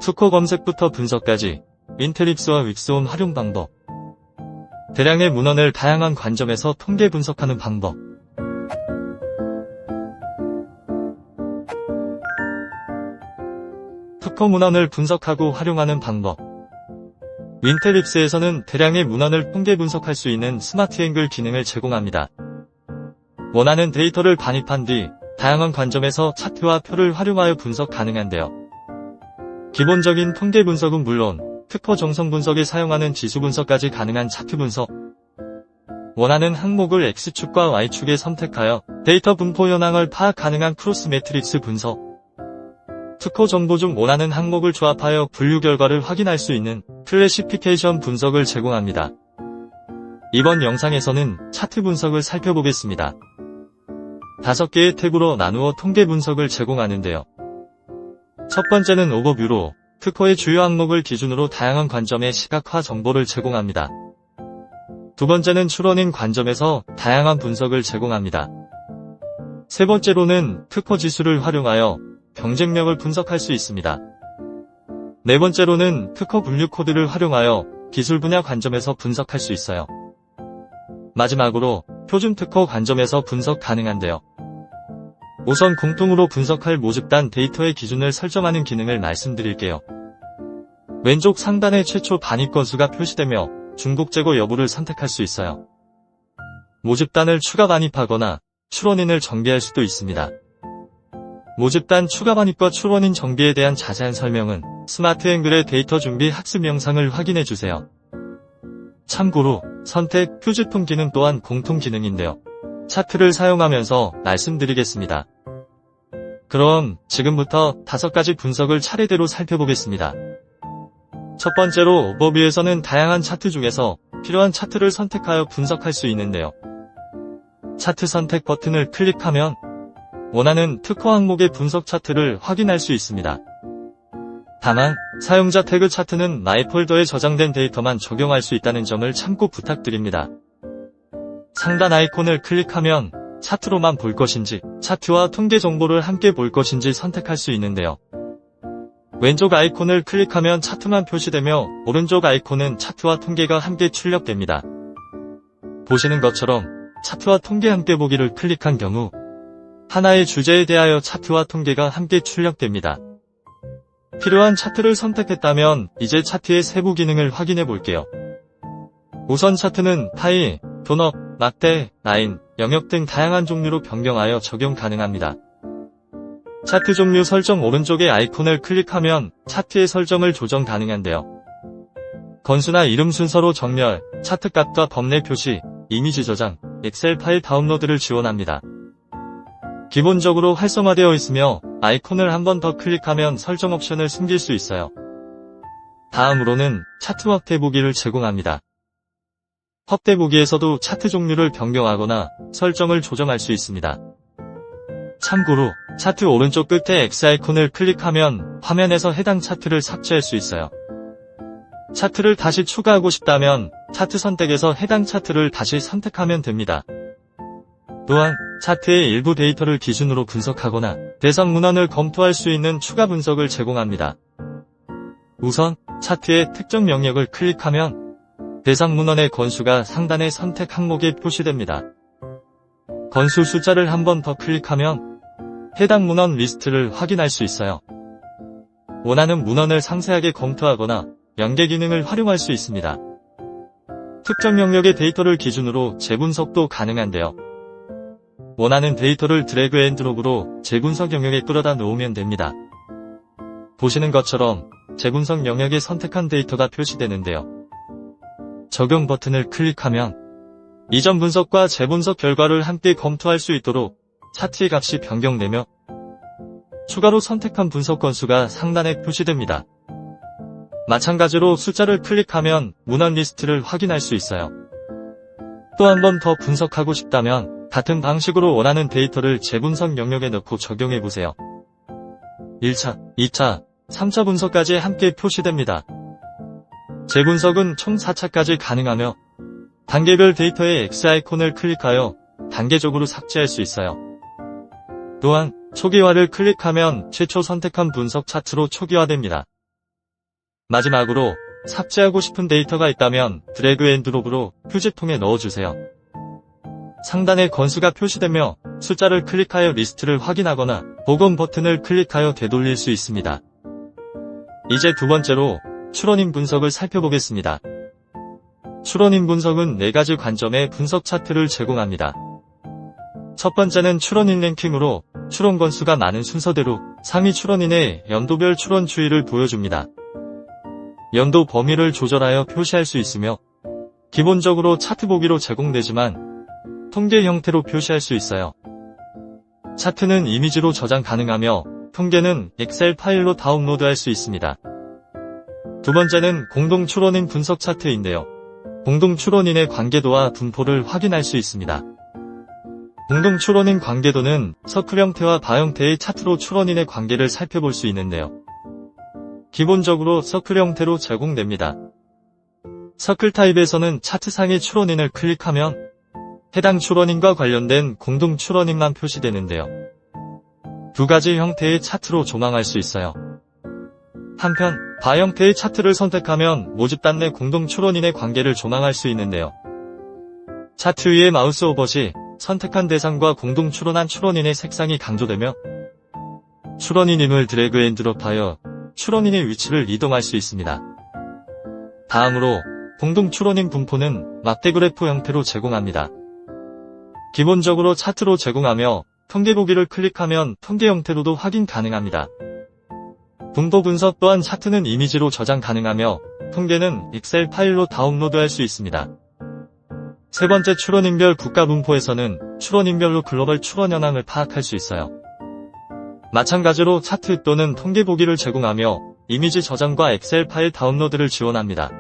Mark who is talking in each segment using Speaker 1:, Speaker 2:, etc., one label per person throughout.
Speaker 1: 투코 검색부터 분석까지 인텔립스와 윅스홈 활용 방법. 대량의 문헌을 다양한 관점에서 통계 분석하는 방법. 투코 문헌을 분석하고 활용하는 방법. 인텔립스에서는 대량의 문헌을 통계 분석할 수 있는 스마트 앵글 기능을 제공합니다. 원하는 데이터를 반입한 뒤 다양한 관점에서 차트와 표를 활용하여 분석 가능한데요. 기본적인 통계 분석은 물론 특허 정성 분석에 사용하는 지수 분석까지 가능한 차트 분석. 원하는 항목을 X축과 Y축에 선택하여 데이터 분포 현황을 파악 가능한 크로스 매트릭스 분석. 특허 정보 중 원하는 항목을 조합하여 분류 결과를 확인할 수 있는 클래시피케이션 분석을 제공합니다. 이번 영상에서는 차트 분석을 살펴보겠습니다. 5개의 탭으로 나누어 통계 분석을 제공하는데요. 첫 번째는 오버뷰로 특허의 주요 항목을 기준으로 다양한 관점의 시각화 정보를 제공합니다. 두 번째는 추론인 관점에서 다양한 분석을 제공합니다. 세 번째로는 특허 지수를 활용하여 경쟁력을 분석할 수 있습니다. 네 번째로는 특허 분류 코드를 활용하여 기술 분야 관점에서 분석할 수 있어요. 마지막으로 표준 특허 관점에서 분석 가능한데요. 우선 공통으로 분석할 모집단 데이터의 기준을 설정하는 기능을 말씀드릴게요. 왼쪽 상단에 최초 반입 건수가 표시되며 중복 재고 여부를 선택할 수 있어요. 모집단을 추가 반입하거나 추론인을 정비할 수도 있습니다. 모집단 추가 반입과 추론인 정비에 대한 자세한 설명은 스마트 앵글의 데이터 준비 학습 영상을 확인해주세요. 참고로 선택 표지품 기능 또한 공통 기능인데요. 차트를 사용하면서 말씀드리겠습니다. 그럼 지금부터 5가지 분석을 차례대로 살펴보겠습니다. 첫 번째로 오버뷰에서는 다양한 차트 중에서 필요한 차트를 선택하여 분석할 수 있는데요. 차트 선택 버튼을 클릭하면 원하는 특허 항목의 분석 차트를 확인할 수 있습니다. 다만 사용자 태그 차트는 마이 폴더에 저장된 데이터만 적용할 수 있다는 점을 참고 부탁드립니다. 상단 아이콘을 클릭하면 차트로만 볼 것인지 차트와 통계 정보를 함께 볼 것인지 선택할 수 있는데요. 왼쪽 아이콘을 클릭하면 차트만 표시되며 오른쪽 아이콘은 차트와 통계가 함께 출력됩니다. 보시는 것처럼 차트와 통계 함께 보기를 클릭한 경우 하나의 주제에 대하여 차트와 통계가 함께 출력됩니다. 필요한 차트를 선택했다면 이제 차트의 세부 기능을 확인해 볼게요. 우선 차트는 파이, 도넛, 막대, 라인, 영역 등 다양한 종류로 변경하여 적용 가능합니다. 차트 종류 설정 오른쪽의 아이콘을 클릭하면 차트의 설정을 조정 가능한데요. 건수나 이름 순서로 정렬, 차트 값과 범례 표시, 이미지 저장, 엑셀 파일 다운로드를 지원합니다. 기본적으로 활성화되어 있으며 아이콘을 한 번 더 클릭하면 설정 옵션을 숨길 수 있어요. 다음으로는 차트 확대 보기를 제공합니다. 확대 보기에서도 차트 종류를 변경하거나 설정을 조정할 수 있습니다. 참고로 차트 오른쪽 끝에 X 아이콘을 클릭하면 화면에서 해당 차트를 삭제할 수 있어요. 차트를 다시 추가하고 싶다면 차트 선택에서 해당 차트를 다시 선택하면 됩니다. 또한 차트의 일부 데이터를 기준으로 분석하거나 대상 문헌을 검토할 수 있는 추가 분석을 제공합니다. 우선 차트의 특정 영역을 클릭하면 대상 문헌의 건수가 상단의 선택 항목에 표시됩니다. 건수 숫자를 한 번 더 클릭하면 해당 문헌 리스트를 확인할 수 있어요. 원하는 문헌을 상세하게 검토하거나 연계 기능을 활용할 수 있습니다. 특정 영역의 데이터를 기준으로 재분석도 가능한데요. 원하는 데이터를 드래그 앤 드롭으로 재분석 영역에 끌어다 놓으면 됩니다. 보시는 것처럼 재분석 영역에 선택한 데이터가 표시되는데요. 적용 버튼을 클릭하면 이전 분석과 재분석 결과를 함께 검토할 수 있도록 차트의 값이 변경되며 추가로 선택한 분석 건수가 상단에 표시됩니다. 마찬가지로 숫자를 클릭하면 문헌 리스트를 확인할 수 있어요. 또 한 번 더 분석하고 싶다면 같은 방식으로 원하는 데이터를 재분석 영역에 넣고 적용해보세요. 1차, 2차, 3차 분석까지 함께 표시됩니다. 재분석은 총 4차까지 가능하며 단계별 데이터의 X 아이콘을 클릭하여 단계적으로 삭제할 수 있어요. 또한 초기화를 클릭하면 최초 선택한 분석 차트로 초기화됩니다. 마지막으로 삭제하고 싶은 데이터가 있다면 드래그 앤 드롭으로 휴지통에 넣어주세요. 상단에 건수가 표시되며 숫자를 클릭하여 리스트를 확인하거나 복원 버튼을 클릭하여 되돌릴 수 있습니다. 이제 두 번째로 추론인 분석을 살펴보겠습니다. 추론인 분석은 4가지 관점의 분석 차트를 제공합니다. 첫 번째는 추론인 랭킹으로 추론 건수가 많은 순서대로 상위 추론인의 연도별 추론 추이를 보여줍니다. 연도 범위를 조절하여 표시할 수 있으며 기본적으로 차트 보기로 제공되지만 통계 형태로 표시할 수 있어요. 차트는 이미지로 저장 가능하며 통계는 엑셀 파일로 다운로드할 수 있습니다. 두 번째는 공동 추론인 분석 차트인데요. 공동 추론인의 관계도와 분포를 확인할 수 있습니다. 공동 추론인 관계도는 서클 형태와 바 형태의 차트로 추론인의 관계를 살펴볼 수 있는데요. 기본적으로 서클 형태로 제공됩니다. 서클 타입에서는 차트 상의 추론인을 클릭하면 해당 추론인과 관련된 공동 추론인만 표시되는데요. 두 가지 형태의 차트로 조망할 수 있어요. 한편 바 형태의 차트를 선택하면 모집단 내 공동 추론인의 관계를 조망할 수 있는데요. 차트 위에 마우스 오버 시 선택한 대상과 공동 추론한 추론인의 색상이 강조되며 추론인임을 드래그 앤 드롭하여 추론인의 위치를 이동할 수 있습니다. 다음으로 공동 추론인 분포는 막대 그래프 형태로 제공합니다. 기본적으로 차트로 제공하며 통계 보기를 클릭하면 통계 형태로도 확인 가능합니다. 분포 분석 또한 차트는 이미지로 저장 가능하며 통계는 엑셀 파일로 다운로드할 수 있습니다. 세 번째 추론인별 국가 분포에서는 추론인별로 글로벌 추론 현황을 파악할 수 있어요. 마찬가지로 차트 또는 통계 보기를 제공하며 이미지 저장과 엑셀 파일 다운로드를 지원합니다.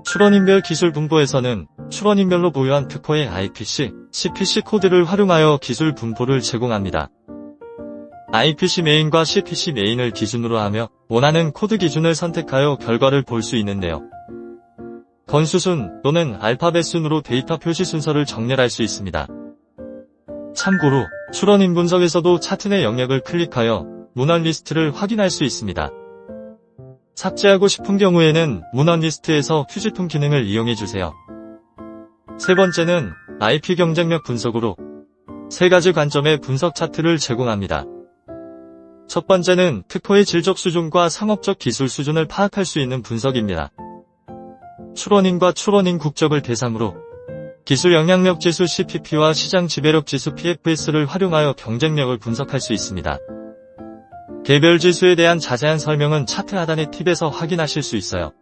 Speaker 1: 추론인별 기술 분포에서는 추론인별로 보유한 특허의 IPC, CPC 코드를 활용하여 기술 분포를 제공합니다. IPC 메인과 CPC 메인을 기준으로 하며 원하는 코드 기준을 선택하여 결과를 볼 수 있는데요. 건수순 또는 알파벳 순으로 데이터 표시 순서를 정렬할 수 있습니다. 참고로 추론인 분석에서도 차트 내 영역을 클릭하여 문헌 리스트를 확인할 수 있습니다. 삭제하고 싶은 경우에는 문헌 리스트에서 휴지통 기능을 이용해주세요. 세 번째는 IP 경쟁력 분석으로 3가지 관점의 분석 차트를 제공합니다. 첫 번째는 특허의 질적 수준과 상업적 기술 수준을 파악할 수 있는 분석입니다. 추론인과 추론인 국적을 대상으로 기술 영향력 지수 CPP와 시장 지배력 지수 PFS를 활용하여 경쟁력을 분석할 수 있습니다. 개별 지수에 대한 자세한 설명은 차트 하단의 팁에서 확인하실 수 있어요.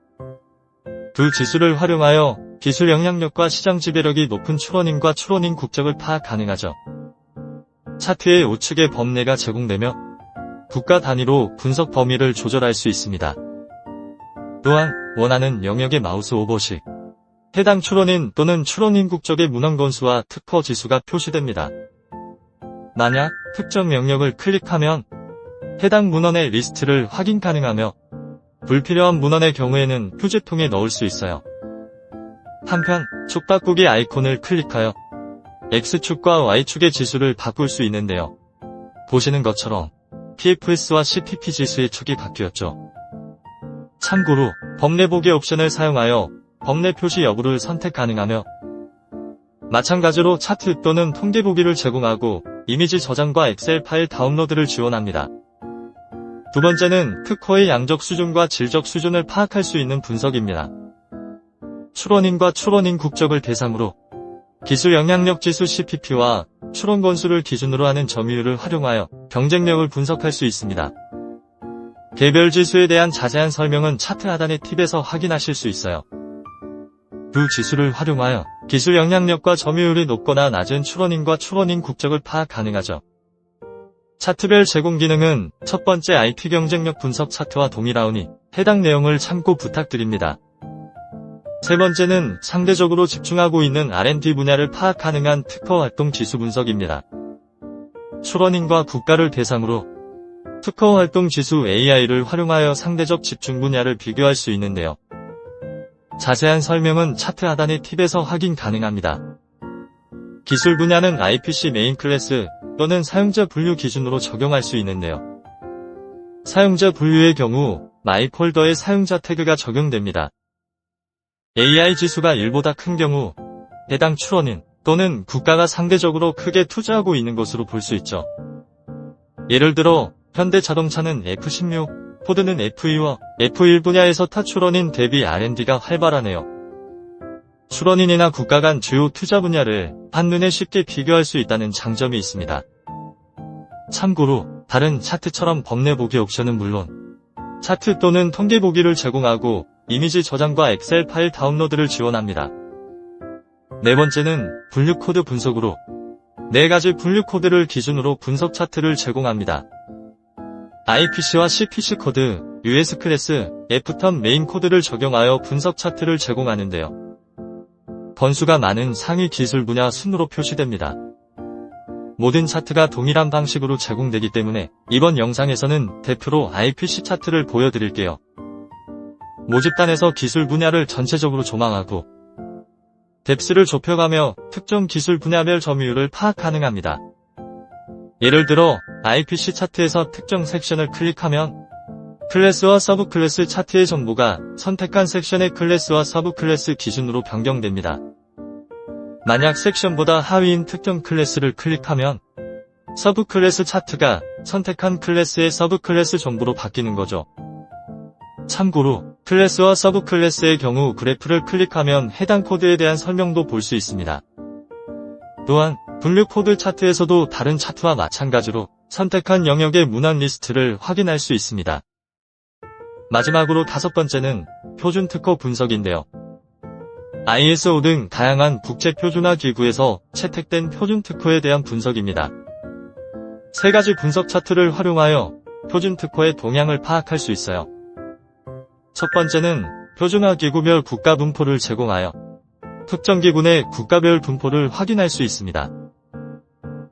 Speaker 1: 두 지수를 활용하여 기술 영향력과 시장 지배력이 높은 추론인과 추론인 국적을 파악 가능하죠. 차트의 우측에 범례가 제공되며 국가 단위로 분석 범위를 조절할 수 있습니다. 또한 원하는 영역의 마우스 오버 시 해당 추론인 또는 추론인 국적의 문헌 건수와 특허 지수가 표시됩니다. 만약 특정 영역을 클릭하면 해당 문헌의 리스트를 확인 가능하며 불필요한 문헌의 경우에는 휴지통에 넣을 수 있어요. 한편 축 바꾸기 아이콘을 클릭하여 X축과 Y축의 지수를 바꿀 수 있는데요. 보시는 것처럼 PFS와 CPP 지수의 축이 바뀌었죠. 참고로 범례 보기 옵션을 사용하여 범례 표시 여부를 선택 가능하며 마찬가지로 차트 또는 통계 보기를 제공하고 이미지 저장과 엑셀 파일 다운로드를 지원합니다. 두 번째는 특허의 양적 수준과 질적 수준을 파악할 수 있는 분석입니다. 추론인과 추론인 국적을 대상으로 기술 영향력 지수 CPP와 추론 건수를 기준으로 하는 점유율을 활용하여 경쟁력을 분석할 수 있습니다. 개별 지수에 대한 자세한 설명은 차트 하단의 팁에서 확인하실 수 있어요. 두 지수를 활용하여 기술 영향력과 점유율이 높거나 낮은 추론인과 추론인 국적을 파악 가능하죠. 차트별 제공 기능은 첫 번째 IP 경쟁력 분석 차트와 동일하오니 해당 내용을 참고 부탁드립니다. 세 번째는 상대적으로 집중하고 있는 R&D 분야를 파악 가능한 특허 활동 지수 분석입니다. 추론인과 국가를 대상으로 특허 활동 지수 AI를 활용하여 상대적 집중 분야를 비교할 수 있는데요. 자세한 설명은 차트 하단의 팁에서 확인 가능합니다. 기술 분야는 IPC 메인 클래스 또는 사용자 분류 기준으로 적용할 수 있는데요. 사용자 분류의 경우 마이 폴더의 사용자 태그가 적용됩니다. AI 지수가 1보다 큰 경우 해당 출원인 또는 국가가 상대적으로 크게 투자하고 있는 것으로 볼 수 있죠. 예를 들어 현대자동차는 F16, 포드는 F2와 F1 분야에서 타 출원인 대비 R&D가 활발하네요. 출원인이나 국가 간 주요 투자 분야를 한눈에 쉽게 비교할 수 있다는 장점이 있습니다. 참고로 다른 차트처럼 범례 보기 옵션은 물론 차트 또는 통계 보기를 제공하고 이미지 저장과 엑셀 파일 다운로드를 지원합니다. 네 번째는 분류 코드 분석으로 4가지 분류 코드를 기준으로 분석 차트를 제공합니다. IPC와 CPC 코드, US 클래스, F텀 메인 코드를 적용하여 분석 차트를 제공하는데요. 번수가 많은 상위 기술 분야 순으로 표시됩니다. 모든 차트가 동일한 방식으로 제공되기 때문에 이번 영상에서는 대표로 IPC 차트를 보여드릴게요. 모집단에서 기술 분야를 전체적으로 조망하고 뎁스를 좁혀가며 특정 기술 분야별 점유율을 파악 가능합니다. 예를 들어 IPC 차트에서 특정 섹션을 클릭하면 클래스와 서브 클래스 차트의 정보가 선택한 섹션의 클래스와 서브 클래스 기준으로 변경됩니다. 만약 섹션보다 하위인 특정 클래스를 클릭하면 서브 클래스 차트가 선택한 클래스의 서브 클래스 정보로 바뀌는 거죠. 참고로 클래스와 서브 클래스의 경우 그래프를 클릭하면 해당 코드에 대한 설명도 볼 수 있습니다. 또한 분류 코드 차트에서도 다른 차트와 마찬가지로 선택한 영역의 문헌 리스트를 확인할 수 있습니다. 마지막으로 5번째는 표준 특허 분석인데요. ISO 등 다양한 국제 표준화 기구에서 채택된 표준 특허에 대한 분석입니다. 3가지 분석 차트를 활용하여 표준 특허의 동향을 파악할 수 있어요. 첫 번째는 표준화 기구별 국가 분포를 제공하여 특정 기구 내 국가별 분포를 확인할 수 있습니다.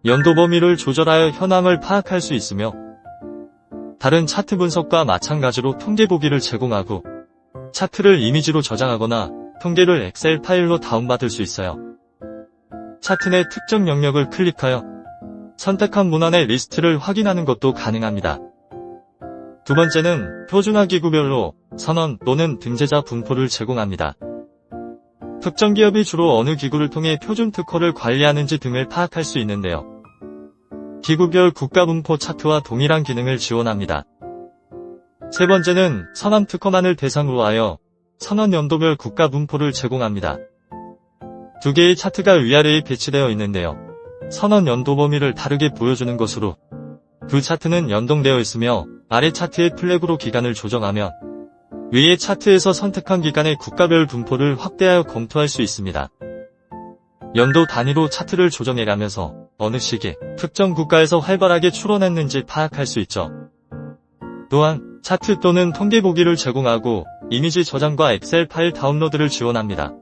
Speaker 1: 연도 범위를 조절하여 현황을 파악할 수 있으며 다른 차트 분석과 마찬가지로 통계 보기를 제공하고 차트를 이미지로 저장하거나 통계를 엑셀 파일로 다운받을 수 있어요. 차트 내 특정 영역을 클릭하여 선택한 문헌의 리스트를 확인하는 것도 가능합니다. 두 번째는 표준화 기구별로 선언 또는 등재자 분포를 제공합니다. 특정 기업이 주로 어느 기구를 통해 표준 특허를 관리하는지 등을 파악할 수 있는데요. 기구별 국가 분포 차트와 동일한 기능을 지원합니다. 세 번째는 선언 특허만을 대상으로 하여 선언 연도별 국가 분포를 제공합니다. 2개의 차트가 위아래에 배치되어 있는데요. 선언 연도 범위를 다르게 보여주는 것으로 두 차트는 연동되어 있으며 아래 차트의 플래그로 기간을 조정하면 위의 차트에서 선택한 기간의 국가별 분포를 확대하여 검토할 수 있습니다. 연도 단위로 차트를 조정해가면서 어느 시기에 특정 국가에서 활발하게 출원했는지 파악할 수 있죠. 또한 차트 또는 통계 보기를 제공하고 이미지 저장과 엑셀 파일 다운로드를 지원합니다.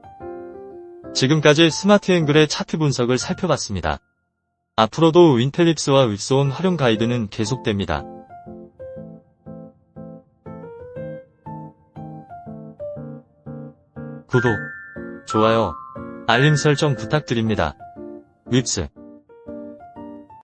Speaker 1: 지금까지 스마트 앵글의 차트 분석을 살펴봤습니다. 앞으로도 윈텔립스와 윗소온 활용 가이드는 계속됩니다. 구독, 좋아요, 알림 설정 부탁드립니다. 윕스